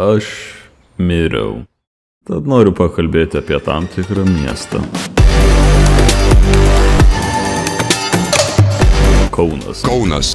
Aš miriau. Tad noriu pakalbėti apie tam tikrą miestą. Kaunas.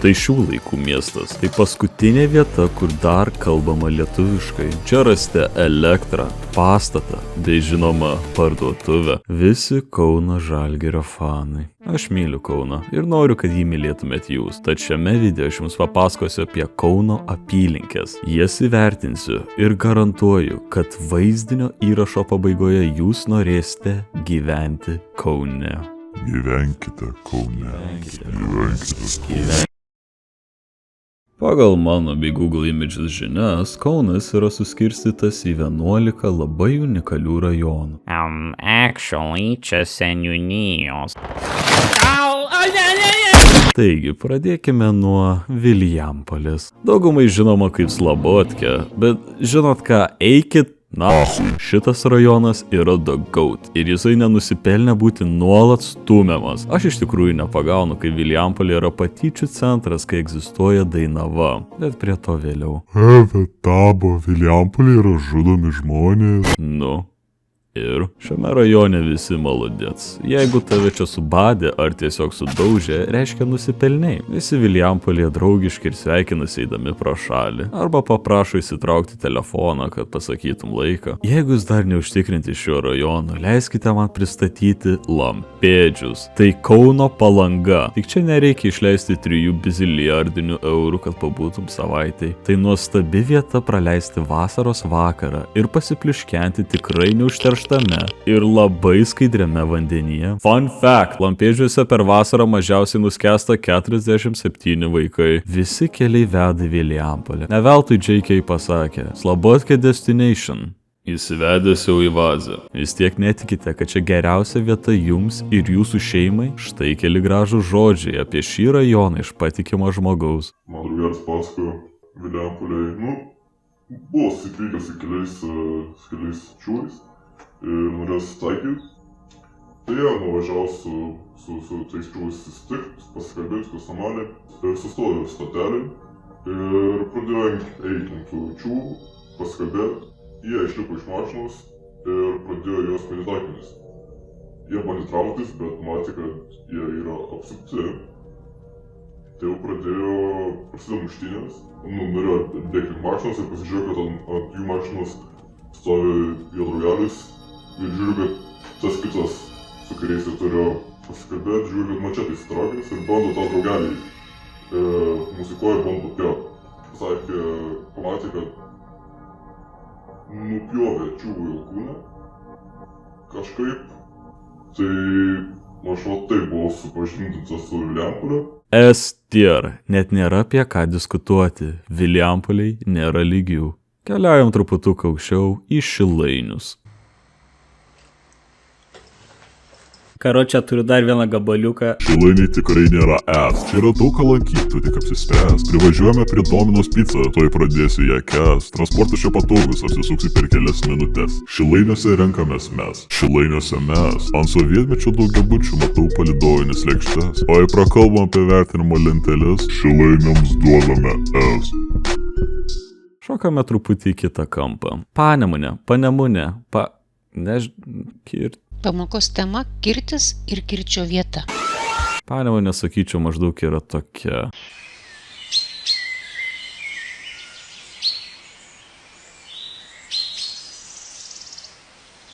Tai šių laikų miestas. Tai paskutinė vieta, kur dar kalbama lietuviškai. Čia rasite elektrą, pastatą, bei žinoma parduotuvę. Visi Kauno Žalgirio fanai. Aš myliu Kauną ir noriu, kad jį mylėtumėt jūs. Tad šiame video aš jums papasakosiu apie Kauno apylinkes. Jas įvertinsiu ir garantuoju, kad vaizdinio įrašo pabaigoje jūs norėsite gyventi Kaune. Gyvenkite Kaune. Gyvenkite. Pagal mano bei Google Images žinias, Kaunas yra suskirstytas į 11 labai unikalių rajonų. Actually, čia seniūnijos. Taigi, pradėkime nuo Vilijampolės. Daugumai žinoma kaip Slabodkė, bet žinot ką, eikit. Šitas rajonas yra the goat ir jisai nenusipelnė būti nuolat stumiamas. Aš iš tikrųjų nepagaunu, kai Vilijampolė yra patyčių centras, kai egzistuoja Dainava, bet prie to vėliau. Bet tabo, Vilijampolė yra žudomi žmonės. Ir šiame rajone visi malodėts. Jeigu tave čia subadė ar tiesiog sudaužė, reiškia nusipelniai. Visi Vilijampolėje draugiški ir sveikinasi eidami pro šalį. Arba paprašo įsitraukti telefoną, kad pasakytum laiką. Jeigu jūs dar neužtikrinti šio rajono, leiskite man pristatyti Lampėdžius. Tai Kauno Palanga. Tik čia nereikia išleisti 3 bizilijardinių eurų, kad pabūtum savaitai. Tai nuostabi vieta praleisti vasaros vakarą ir pasipliškenti tikrai neužterštame ir labai skaidriame vandenyje. Fun fact, Lampėdžiuose per vasarą mažiausiai nuskęsta 47 vaikai. Visi keliai veda į Vilijampolę. Ne veltui J.K. pasakė, Slabodkė destination. Įsivedęs jau į vazę. Vis tiek netikite, kad čia geriausia vieta jums ir jūsų šeimai? Štai keli gražų žodžiai apie šį rajoną iš patikimo žmogaus. Man draugelis pasakojo, Vilijampolėje, buvo susitikęs su keliais čiūrais ir norės taikyti. Tai jie nuvažiavo su tais čiūrais susitikti, pasikalbėti, kas namalė. Ir sustojo stotelį ir pradėjo eiti ant tų čiūrų, pasikalbėti. Jie išlipo iš mašinos ir pradėjo juos mėtyti akmenis. Jie bandė trauktis, bet matė, kad jie yra apsupti. Tai jau prasidėjo muštynės. Norėjo bėgti ant mašinos ir pasižiūrėjo, kad ant jų mašinos stovi jo draugelis. Ir žiūriu, kad tas kitas, su kuriais jie turėjo pasikalbėti, žiūriu, kad mačetai įsitraukęs ir bando tą draugelį muzikuoja, bando papjauti. Pamatė, kad nupjovė čiūvų alkūnę kažkaip. Tai aš taip buvau supažindintas su Vilijampolė. S-tier, net nėra apie ką diskutuoti. Vilijampolei nėra lygių. Keliaujam truputuką aukščiau į Šilainius. Karočią turiu dar vieną gabaliuką. Šilainiai tikrai nėra Čia yra daug ką lankyti, tu tik apsispręs. Privažiuojame prie Dominos Pizza, toj pradėsi ją kęst. Transportas čia patogus, apsisuksi per kelias minutės. Šilainiuose renkamės mes. Šilainiuose mes. Ant sovietmečio daugiabučių matau palidovinės lėkštes. O jei prakalbam apie vertinimo lenteles, Šilainiams duodame S. Šokame truputį į kitą kampą. Panemunė, Pamokos tema – kirtis ir kirčio vieta. Panemunė, sakyčiau, maždaug yra tokia.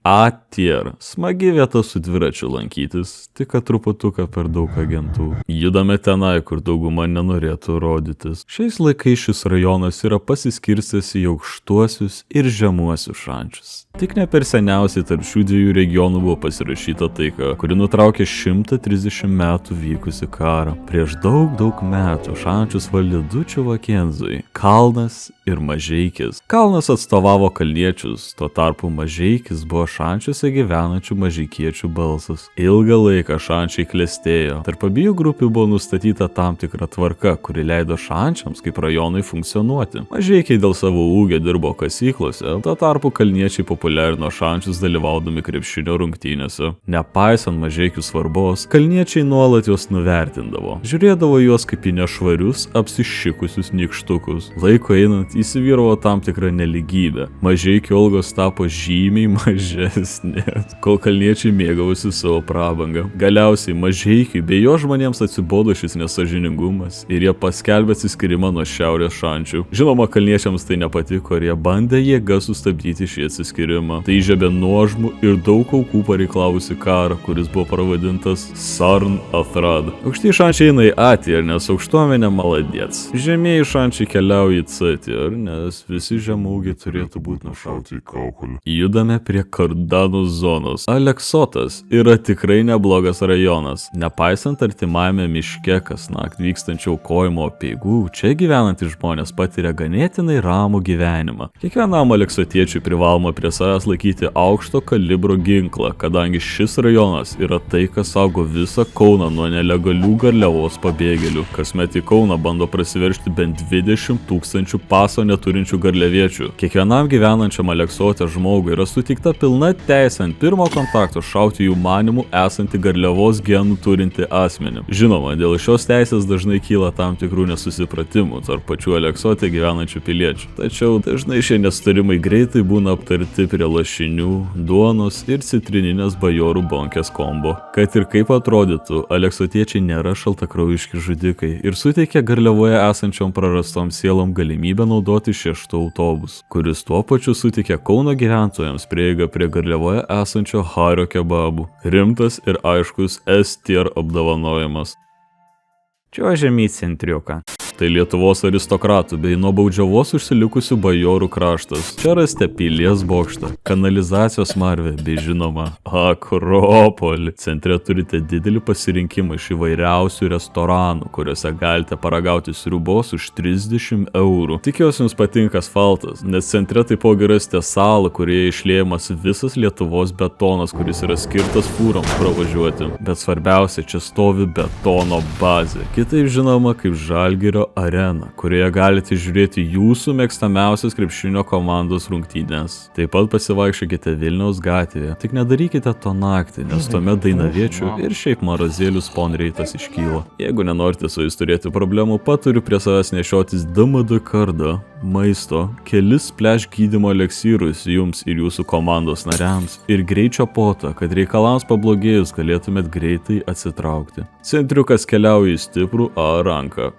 A-tier. Smagi vieta su dviračiu lankytis, tik kad truputuką per daug agentų. Judame tenai, kur dauguma nenorėtų rodytis. Šiais laikais šis rajonas yra pasiskirstęs į aukštuosius ir žemuosius šančius. Tik ne per seniausiai tarp šių dviejų regionų buvo pasirašyta taika, kuri nutraukė 130 metų vykusi karą. Prieš daug metų šančius valdė du čuvakenzai – Kalnas ir Mažeikis. Kalnas atstovavo kalniečius, tuo tarpu Mažeikis buvo šančiuose gyvenančių mažeikiečių balsas. Ilgą laiką šančiai klestėjo. Tarp abiejų grupių buvo nustatyta tam tikra tvarka, kuri leido šančiams kaip rajonui funkcionuoti. Mažeikiai dėl savo ūgio dirbo kasyklose, tuo tarpu kalniečiai populiarino šančius dalyvaudami krepšinio rungtynėse. Nepaisant Mažeikių svarbos, kalniečiai nuolat juos nuvertindavo. Žiūrėdavo juos kaip į nešvarius, apsišikusius nykštukus. Laiko einant įsivyravo tam tikra neligybė. Mažeikių algos tapo žymiai mažesnės, kol kalniečiai mėgavosi savo prabangą. Galiausiai Mažeikiui bei jo žmonėms atsibodo šis nesažiningumas ir jie paskelbė atsiskyrimą nuo Šiaurės Šančių. Žinoma, kalniečiams tai nepatiko ir jie bandė jėga sustabdyti šį atsiskyrimą. Tai įžiebė nuožmų ir daug aukų pareiklavusi karą, kuris buvo pavadintas Sarn Athrad. Aukštieji šančiai eina į A tier, nes aukštuomenė maladėts. Žemieji šančiai keliauja į C tier, nes visi žemūgiai turėtų būti nušauti į kaukolį. Judame prie Kardanų zonos. Aleksotas yra tikrai neblogas rajonas. Nepaisant artimajame miške kasnakt vykstančių aukojimo apeigų, čia gyvenantys žmonės patiria ganėtinai ramų gyvenimą. Kiekvienam aleksotiečiui privaloma prie savęs laikyti aukšto kalibro ginklą, kadangi šis rajonas yra tai, kas saugo visą Kauną nuo nelegalių garliavos pabėgėlių. Kasmet į Kauną bando prasiveržti bent 20 000 paso neturinčių garliaviečių. Kiekvienam gyvenančiam Aleksote žmogui yra suteikta pilna teisė ant pirmo kontakto šauti jų manimų esantį garliavos genų turinti asmenį. Žinoma, dėl šios teisės dažnai kyla tam tikrų nesusipratimų tarp pačių Aleksote gyvenančių piliečių. Tačiau dažnai šie nesutarimai greitai būna aptarti prie lašinių, duonos ir citrininės bajorų bonkės kombo. Kad ir kaip atrodytų, aleksotiečiai nėra šaltakraujiški žudikai ir suteikia garliavoje esančiom prarastom sielom galimybę naudoti 6 autobus, kuris tuo pačiu suteikia Kauno gyventojams prieigą prie garliavoje esančio Hario kebabų. Rimtas ir aiškus S tier apdovanojimas. Čiuožiam į centriuką. Tai Lietuvos aristokratų bei nuo baudžiavos užsilikusių bajorų kraštas. Čia rasite pilies bokštą, kanalizacijos marvę bei žinoma Akropolį. Centre turite didelį pasirinkimą iš įvairiausių restoranų, kuriuose galite paragauti sriubos už 30 eurų. Tikiuosi jums patinka asfaltas, nes centre taipogi rasite salą, kurioje išliejamas visas Lietuvos betonas, kuris yra skirtas fūroms pravažiuoti. Bet svarbiausia, čia stovi betono bazė. Kitaip žinoma kaip Žalgirio arena, kurioje galite žiūrėti jūsų mėgstamiausias krepšinio komandos rungtynės. Taip pat pasivaikščiokite Vilniaus gatvėje, tik nedarykite to naktį, nes tuomet dainaviečių ir šiaip marozėlių spawn reitas iškyla. Jeigu nenorite su jais turėti problemų, paturiu prie savęs nešiotis DMD kardą, maisto, kelis splash gydymo eliksyrus jums ir jūsų komandos nariams ir greičio potą, kad reikalams pablogėjus galėtumėt greitai atsitraukti. Centriukas keliauja į stiprų A ranką.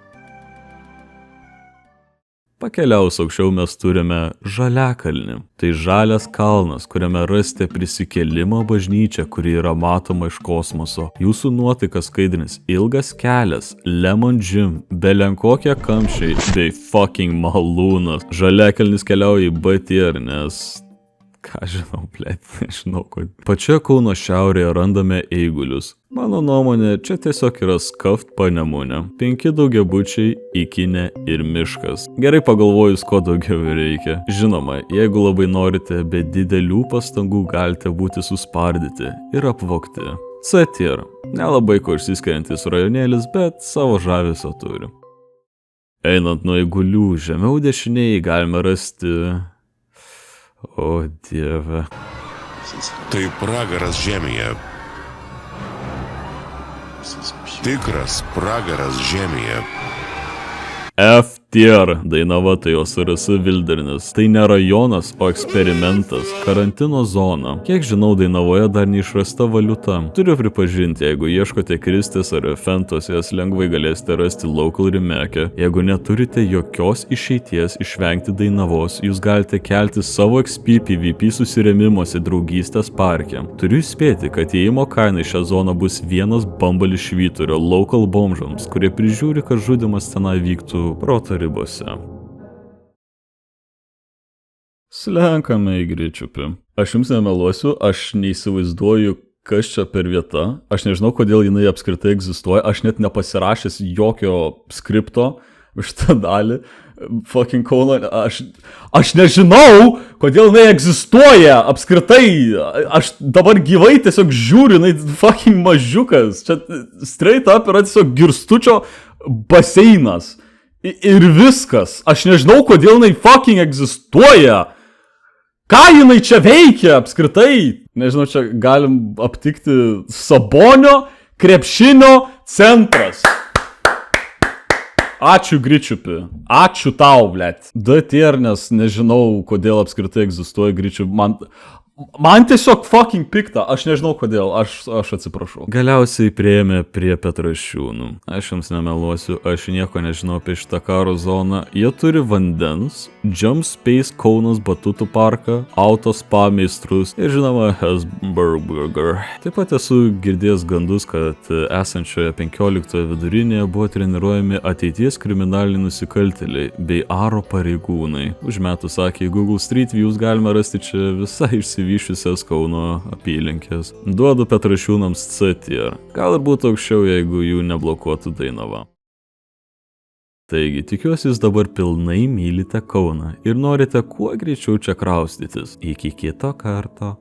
Pakeliaus aukščiau mes turime Žaliakalnį. Tai žalias kalnas, kuriame rasite prisikėlimo bažnyčią, kuri yra matoma iš kosmoso. Jūsų nuotaika skaidrins ilgas kelias, lemon gym, belenkokie kamščiai bei fucking malūnas. Žaliakalnis keliauja į B tier, nes... Ką žinau, blėt, nežinau, kad... Pačioje Kauno šiaurėje randame eigulius. Mano nuomonė, čia tiesiog yra skaft panemunė. 5 daugiabučiai, įkinė ir miškas. Gerai pagalvojus, ko daugiau reikia. Žinoma, jeigu labai norite, be didelių pastangų galite būti suspardyti ir apvogti. C tier. Nelabai ko išsiskiriantis rajonėlis, bet savo žavesio turi. Einant nuo eigulių, žemiau dešinėje galime rasti... O dieve. Tai pragaras žemėje. Tikras pragaras žemėje. F tier. Dainava tai OSRS Vildernis. Tai ne rajonas, o eksperimentas. Karantino zona. Kiek žinau, Dainavoje dar neišrasta valiuta. Turiu pripažinti, jeigu ieškote Kristės ar Fentos, jas lengvai galėsite rasti local remake. Jeigu neturite jokios išeities išvengti Dainavos, jūs galite kelti savo XP PvP susirėmimuose draugystės parke. Turiu įspėti, kad įėjimo kaina į šią zoną bus vienas bambalis švyturio local bomžams, kurie prižiūri, kad žudimas tenai vyktų proto ribose. Slenkame į Gričiupį. Aš jums nemeluosiu, aš neįsivaizduoju, kas čia per vieta. Aš nežinau, kodėl jinai apskritai egzistuoja. Aš net nepasirašęs jokio skripto už tą dalį. Fucking Kauno. Aš nežinau, kodėl jinai egzistuoja apskritai. Aš dabar gyvai tiesiog žiūriu, jinai fucking mažiukas. Čia straight up yra tiesiog Girstučio baseinas. Ir viskas. Aš nežinau, kodėl jinai fucking egzistuoja. Ką jinai čia veikia apskritai? Nežinau, čia galim aptikti Sabonio krepšinio centras. Ačiū Gričiupi. Ačiū tau, blėt. D tier, nes nežinau, kodėl apskritai egzistuoja Gričiupi. Man tiesiog fucking pikta, aš nežinau kodėl, aš atsiprašau. Galiausiai prieėmė prie Petrašiūnų. Aš jums nemeluosiu, aš nieko nežinau apie šitą karo zoną. Jie turi vandens, Jump Space Kaunas batutų parką, auto spa meistrus ir žinoma Hesburger. Taip pat esu girdėjęs gandus, kad esančioje 15 vidurinėje buvo treniruojami ateities kriminaliniai nusikaltėliai bei aro pareigūnai. Užmetus akį į Google Street Views galima rasti čia visai išsivyšusias Kauno apylinkės. Duodu Petrašiūnams C tier. Gal ir būtų aukščiau, jeigu jų neblokuotų Dainava. Taigi, tikiuosi jūs dabar pilnai mylite Kauną ir norite kuo greičiau čia kraustytis. Iki kito karto.